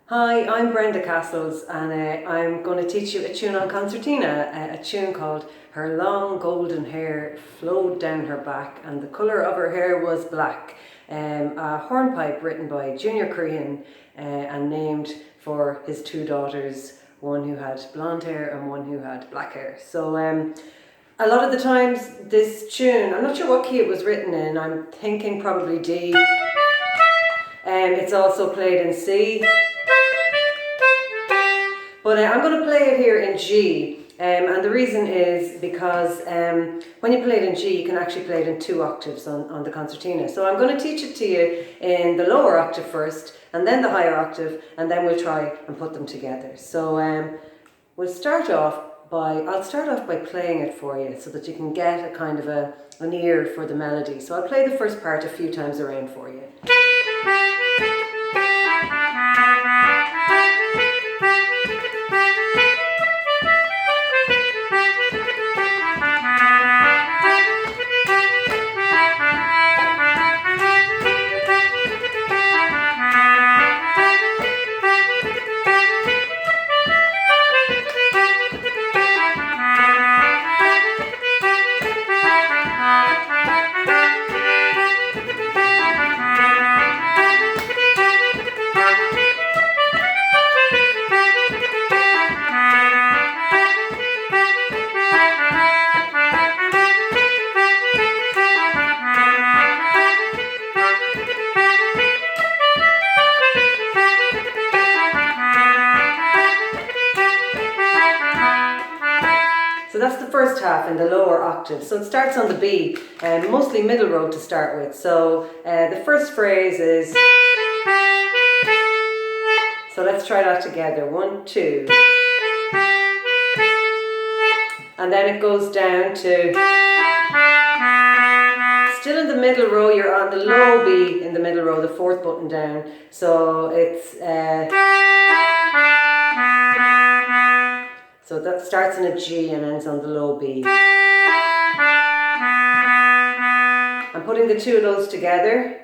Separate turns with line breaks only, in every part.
Hi, I'm Brenda Castles and I'm going to teach you a tune on concertina, a tune called Her Long Golden Hair Flowed Down Her Back and the colour of her hair was black. A hornpipe written by Junior Crehan and named for his two daughters, one who had blonde hair and one who had black hair. So a lot of the times this tune, I'm not sure what key it was written in, I'm thinking probably D. It's also played in C. But I'm going to play it here in G, and the reason is because when you play it in G, you can actually play it in 2 octaves on the concertina. So I'm going to teach it to you in the lower octave first, and then the higher octave, and then we'll try and put them together. So I'll start off by playing it for you so that you can get a kind of an ear for the melody. So I'll play the first part a few times around for you. So that's the first half in the lower octave. So it starts on the B, mostly middle row to start with. So the first phrase is, so let's try that together. 1, 2. And then it goes down to, still in the middle row, you're on the low B in the middle row, the 4th button down. So it's, so that starts in a G and ends on the low B. I'm putting the 2 of those together.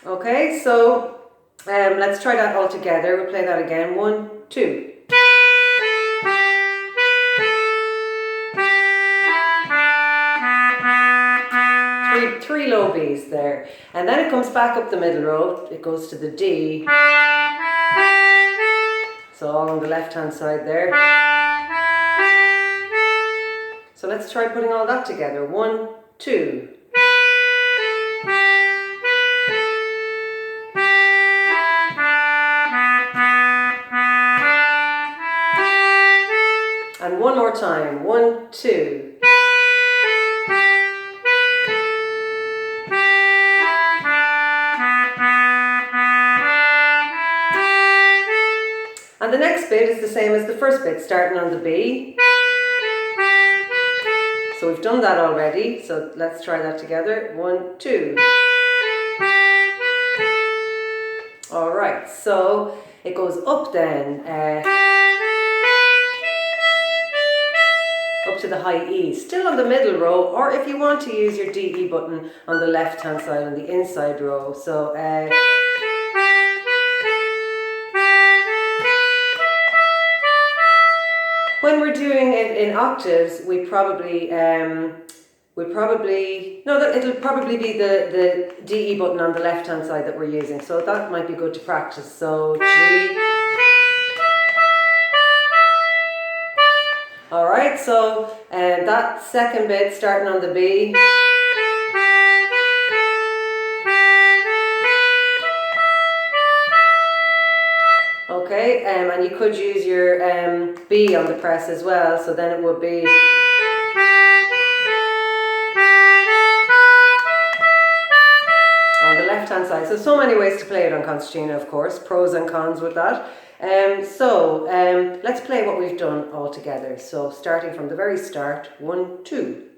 Okay, so let's try that all together. We'll play that again. 1, 2. Three low B's there, and then it comes back up the middle row. It goes to the D, so all on the left hand side there. So let's try putting all that together. 1, 2. And one more time. 1, 2. And the next bit is the same as the first bit, starting on the B. So we've done that already, so let's try that together. 1, 2. Alright, so it goes up then, up to the high E, still on the middle row, or if you want to use your D, E button on the left hand side on the inside row. So when we're doing it in octaves, it'll probably be the D, E button on the left hand side that we're using. So that might be good to practice. So G. Alright, so that second bit starting on the B. Okay, and you could use your B on the press as well, so then it would be on the left hand side. So many ways to play it on concertina, of course, pros and cons with that. Let's play what we've done all together. So starting from the very start, 1, 2.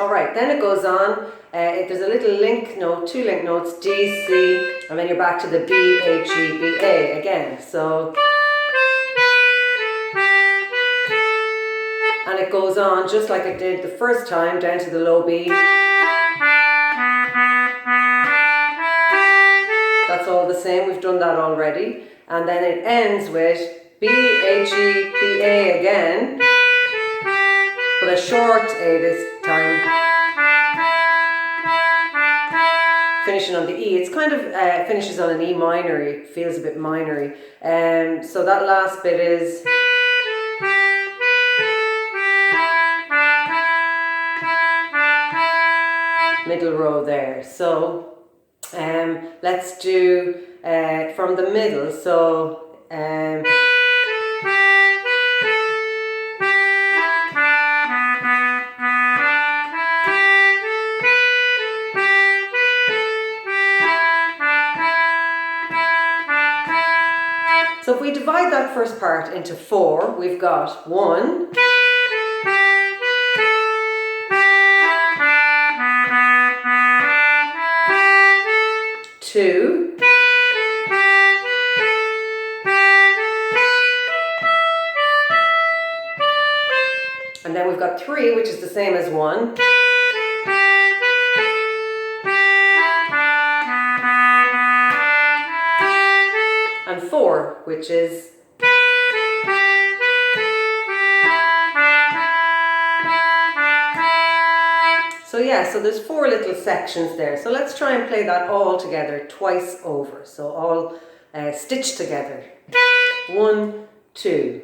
Alright, then it goes on, there's a little link note, 2 link notes, D, C, and then you're back to the B, A, G, B, A again. So, and it goes on just like it did the first time, down to the low B. That's all the same, we've done that already. And then it ends with B, A, G, B, A again, but a short A this time. Finishing on the E. It's kind of finishes on an E minor, it feels a bit minory. So that last bit is middle row there. So let's do from the middle. So so if we divide that first part into 4, we've got 1, 2, and then we've got 3, which is the same as 1, and 4, which is so yeah, so there's 4 little sections there. So let's try and play that all together twice over. So all stitched together. 1, 2.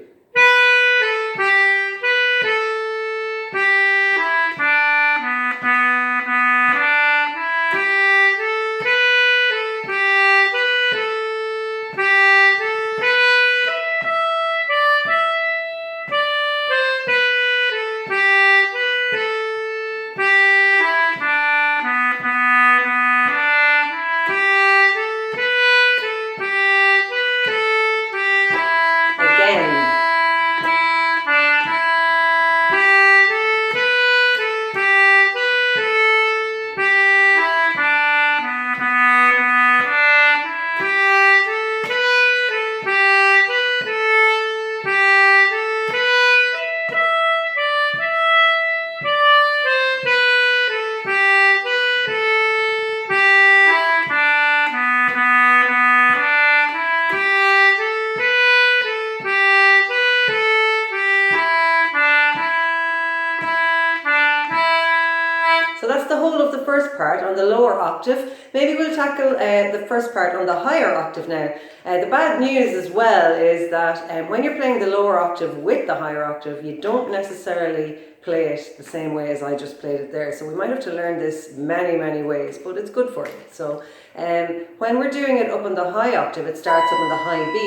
So that's the whole of the first part on the lower octave. Maybe we'll tackle the first part on the higher octave now. The bad news as well is that when you're playing the lower octave with the higher octave, you don't necessarily play it the same way as I just played it there. So we might have to learn this many ways, but it's good for you. So when we're doing it up on the high octave, it starts up on the high B.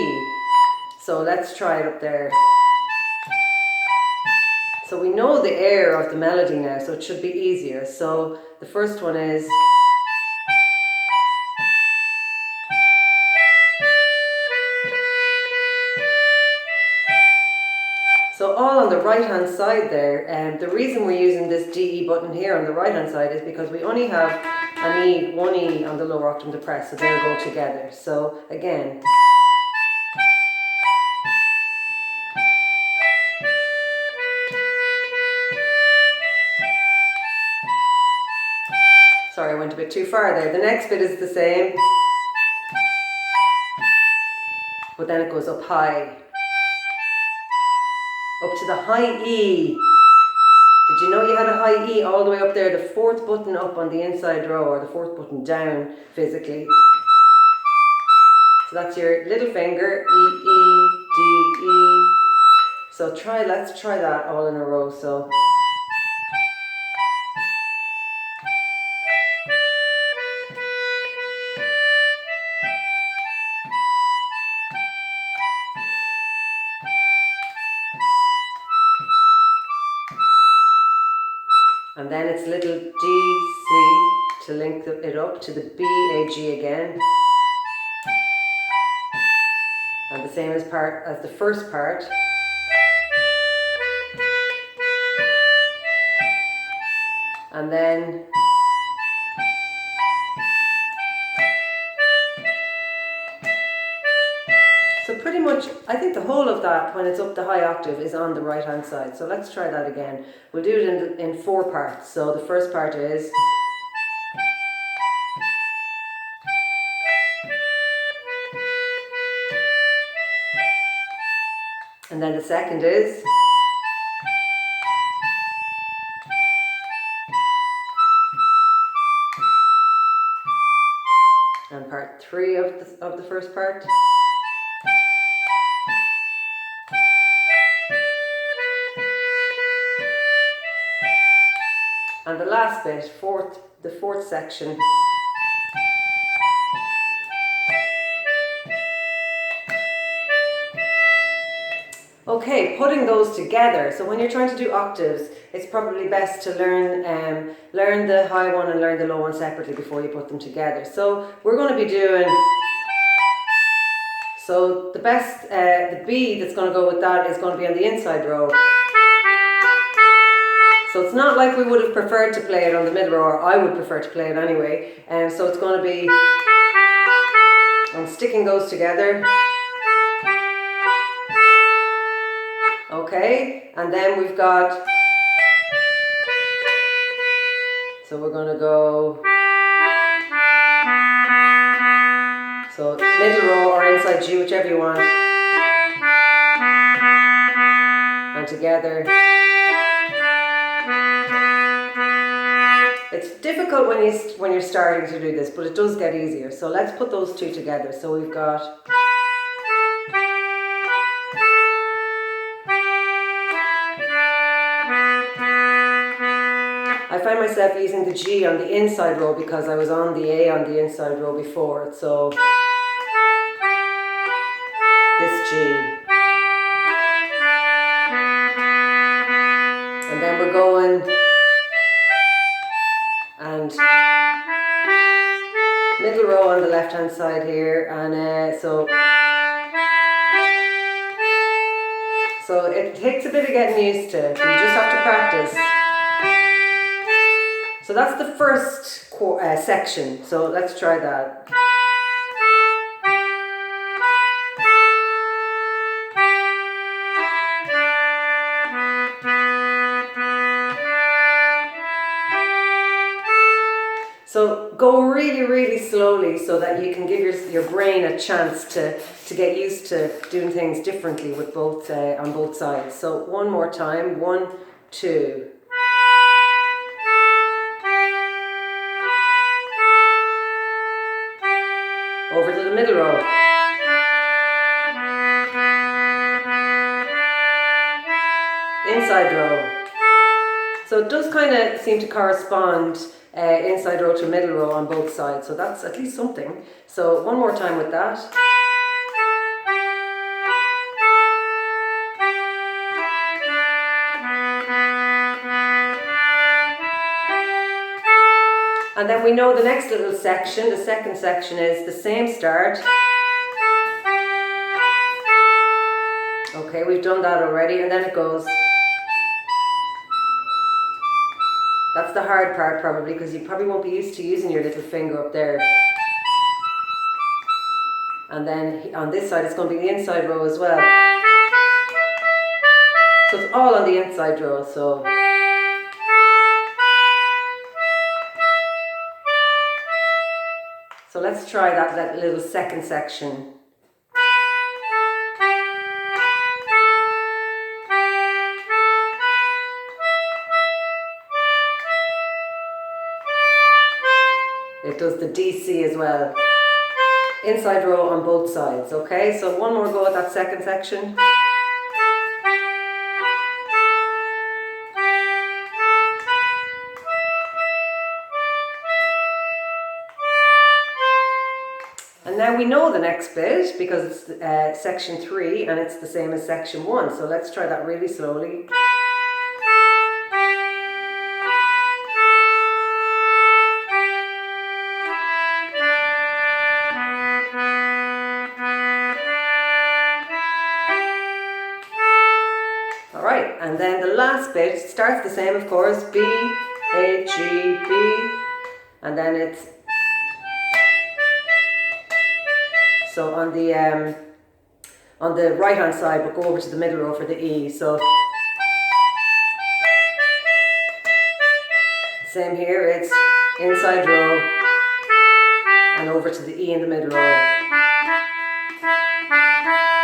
So let's try it up there. So we know the air of the melody now, so it should be easier. So the first one is so all on the right hand side there, and the reason we're using this D, E button here on the right hand side is because we only have an E, one E on the lower octave to press, so they'll go together. So again. Sorry, I went a bit too far there. The next bit is the same, but then it goes up high, up to the high E. Did you know you had a high E all the way up there, the fourth button up on the inside row, or the fourth button down physically? So that's your little finger, E, E, D, E. So let's try that all in a row. So. And then it's little D, C to link it up to the B, A, G again. And the same as the first part. And then so pretty much, I think the whole of that, when it's up the high octave, is on the right hand side. So let's try that again. We'll do it in 4 parts. So the first part is, and then the second is, and part 3 of the first part. And the last bit, the fourth section. Okay, putting those together. So when you're trying to do octaves, it's probably best to learn the high one and learn the low one separately before you put them together. So we're going to be doing, so the best, the B that's going to go with that is going to be on the inside row. So it's not like we would have preferred to play it on the middle row, or I would prefer to play it anyway. So it's going to be, I'm sticking those together. Okay, and then we've got, so we're going to go, so middle row or inside G, whichever you want, and together. It's difficult when you're starting to do this, but it does get easier. So let's put those two together. So we've got, I find myself using the G on the inside row because I was on the A on the inside row before. So this G. And then we're going, and middle row on the left hand side here, and so it takes a bit of getting used to. You just have to practice. So that's the first section. So let's try that. So go really, really slowly so that you can give your brain a chance to get used to doing things differently with both on both sides. So one more time, 1, 2. Over to the middle row. Inside row. So it does kind of seem to correspond inside row to middle row on both sides, so that's at least something. So one more time with that. And then we know the next little section, the second section, is the same start. Okay, we've done that already, and then it goes. That's the hard part probably, because you probably won't be used to using your little finger up there. And then on this side it's going to be the inside row as well. So it's all on the inside row, so. So let's try that little second section. It does the DC as well. Inside row on both sides, okay? So one more go at that second section. And now we know the next bit because it's section 3 and it's the same as section 1. So let's try that really slowly. Alright, and then the last bit starts the same, of course, B, A, G, B, and then it's, so on the right hand side, but go over to the middle row for the E. So same here, it's inside row and over to the E in the middle row.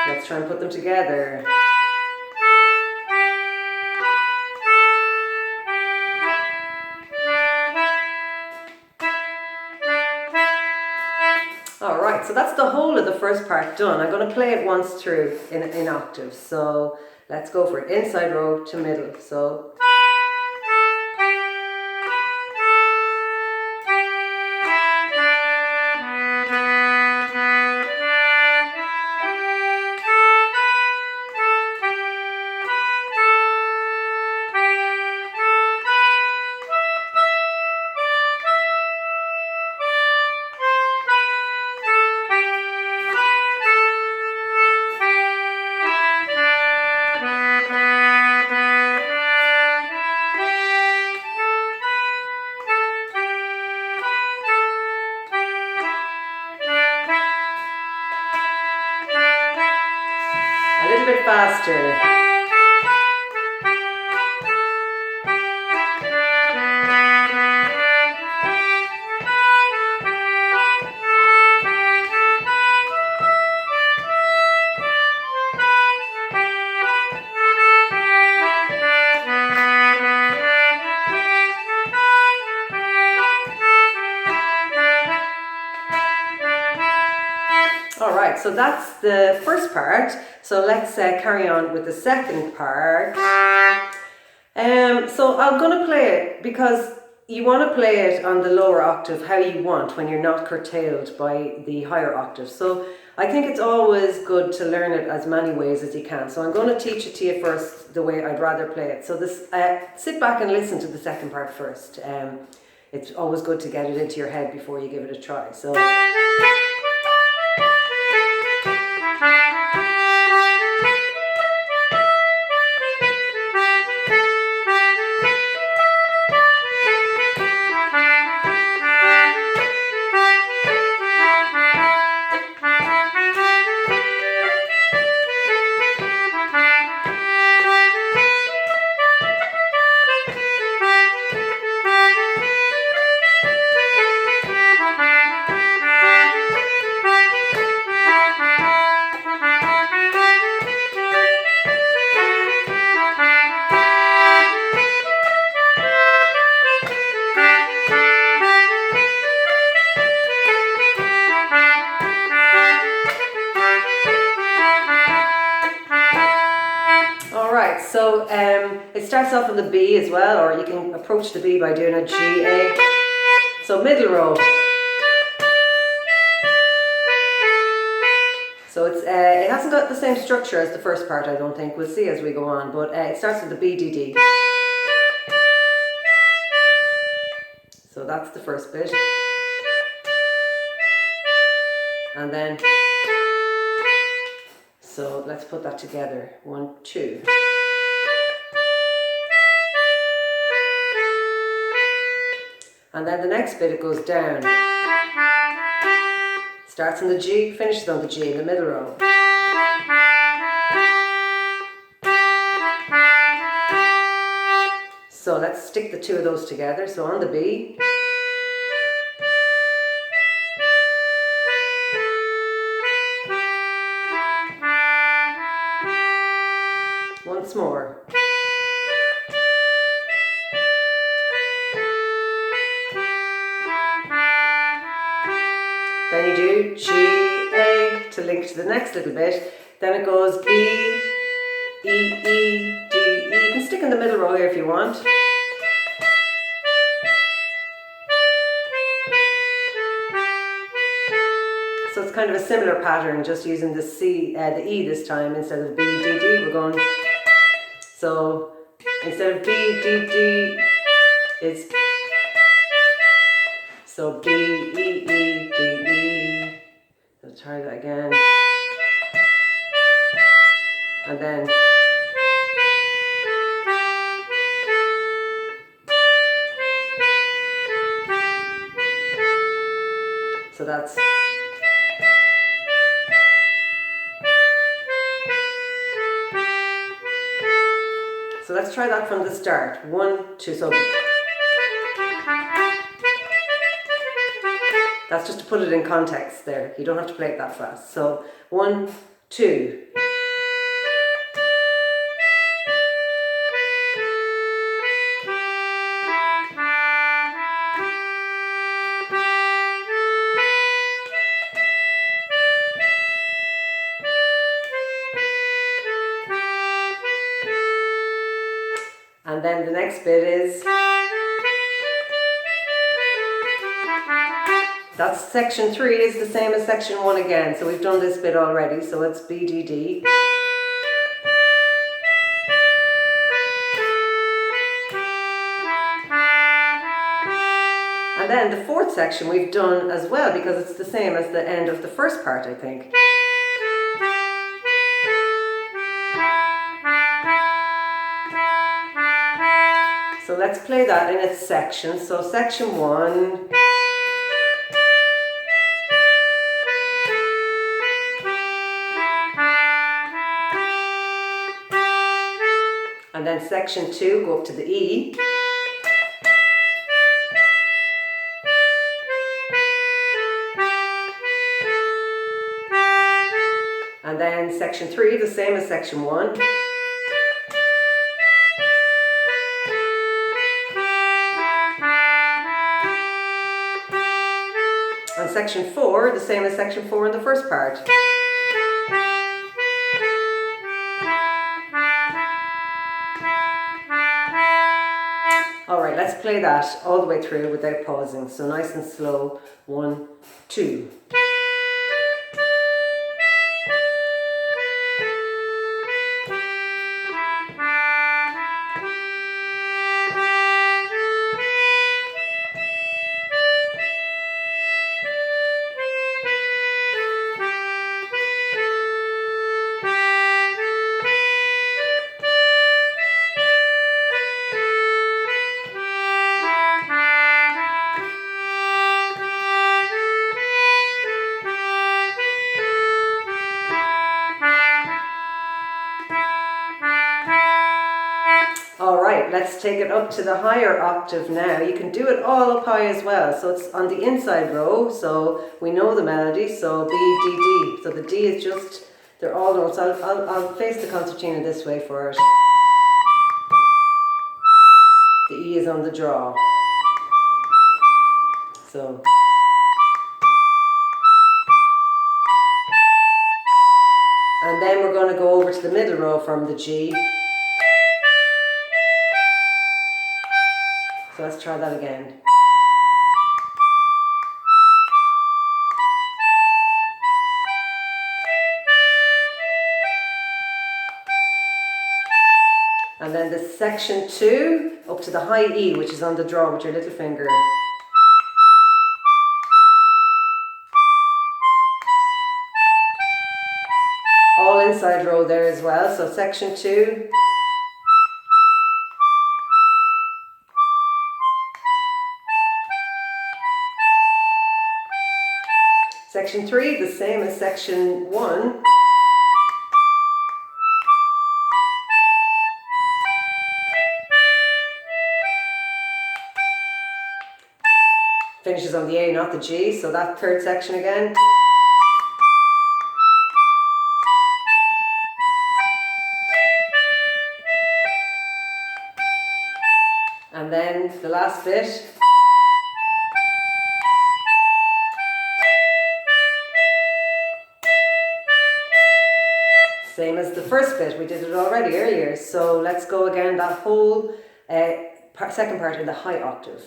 Let's try and put them together. Alright, so that's the whole of the first part done. I'm going to play it once through in octaves. So let's go for it. Inside row to middle. So a little bit faster. Alright, so that's the first part. So let's carry on with the second part. So I'm going to play it because you want to play it on the lower octave how you want when you're not curtailed by the higher octave. So I think it's always good to learn it as many ways as you can. So I'm going to teach it to you first the way I'd rather play it. So this, sit back and listen to the second part first. It's always good to get it into your head before you give it a try. So. So it starts off on the B as well, or you can approach the B by doing a G, A. So middle row. So it's it hasn't got the same structure as the first part, I don't think. We'll see as we go on, but it starts with the B, D, D. So that's the first bit. And then, so let's put that together. 1, 2. And then the next bit, it goes down. Starts on the G, finishes on the G in the middle row. So let's stick the two of those together. So on the B. Once more. Then you do G, A to link to the next little bit. Then it goes B, E, E, D, E. You can stick in the middle row here if you want. So it's kind of a similar pattern, just using the C, the E this time instead of B, D, D. We're going. So instead of B, D, D, it's so B, E, E, D, E. Let's try that again. And then that's. So let's try that from the start. 1, 2, so. That's just to put it in context there. You don't have to play it that fast. So 1, 2. And then the next bit is. That's section 3 is the same as section 1 again. So we've done this bit already. So it's B, D, D. And then the 4th section we've done as well because it's the same as the end of the first part, I think. So let's play that in its sections. So section 1. And then section 2, go up to the E. And then section 3, the same as section 1. And section 4, the same as section 4 in the first part. Alright, let's play that all the way through without pausing. So nice and slow. 1, 2. Alright, let's take it up to the higher octave now. You can do it all up high as well. So it's on the inside row, so we know the melody. So B, D, D. So the D is just, they're all notes. I'll place the concertina this way for it. The E is on the draw. So. And then we're going to go over to the middle row from the G. So let's try that again. And then the section 2 up to the high E, which is on the draw with your little finger. All inside row there as well. So section 2. Section 3, the same as section 1. Finishes on the A, not the G, so that third section again. And then the last bit. Same as the first bit, we did it already earlier. So let's go again, that whole second part in the high octave.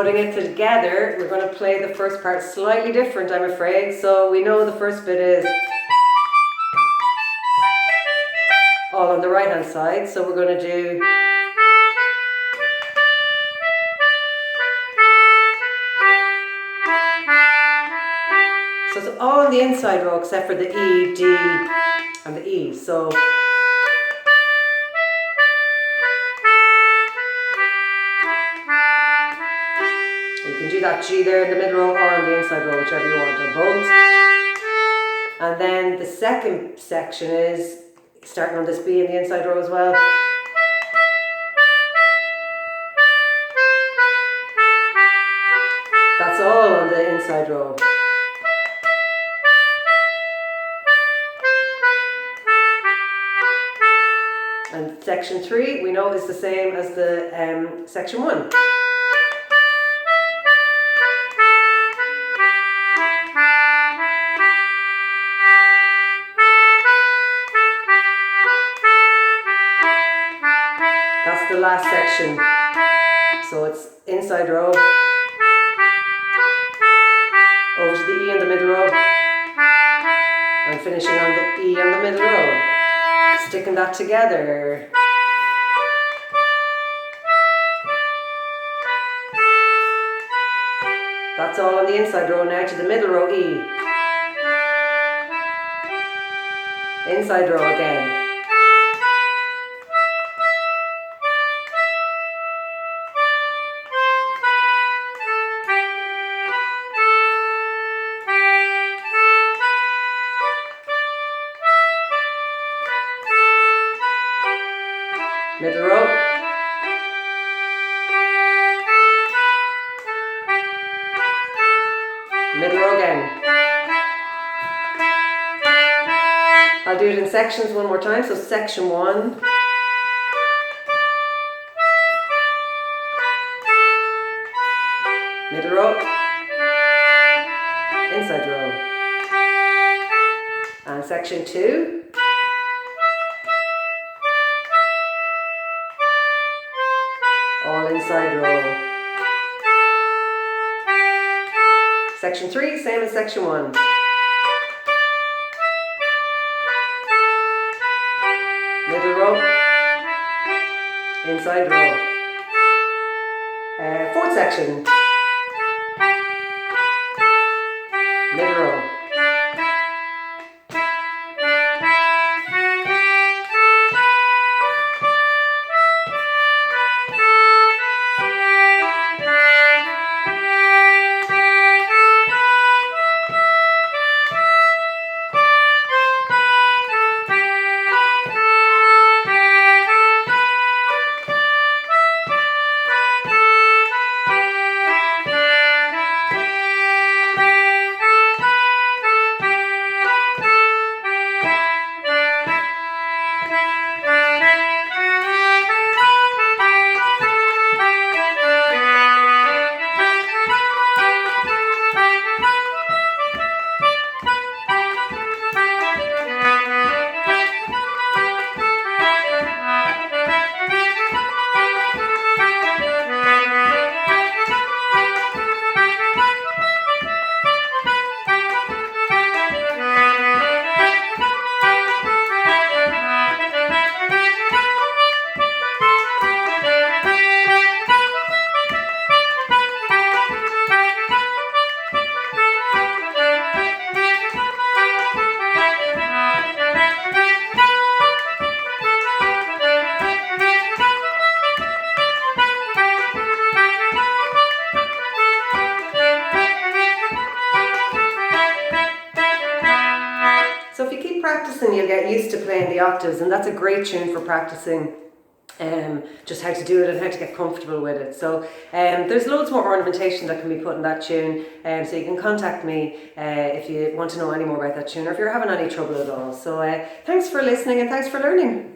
putting it together, we're going to play the first part slightly different, I'm afraid. So we know the first bit is all on the right hand side, so we're going to do so it's all on the inside row except for the E, D and the E. So you can do that G there in the middle row or on the inside row, whichever you want, or both. And then the second section is starting on this B in the inside row as well. That's all on the inside row. And section 3 we know is the same as the section 1. That's the last section. So it's inside row, over to the E in the middle row, and finishing on the E in the middle row. Sticking that together. That's all on the inside row. Now to the middle row E. Inside row again. Middle row. Middle row again. I'll do it in sections one more time. So section 1. Middle row. Inside row. And section 2. All inside row. Section 3, same as section 1. Middle row. Inside row. Fourth section. Middle row. So if you keep practicing, you'll get used to playing the octaves, and that's a great tune for practicing just how to do it and how to get comfortable with it. So there's loads more ornamentation that can be put in that tune, so you can contact me if you want to know any more about that tune or if you're having any trouble at all. So thanks for listening and thanks for learning.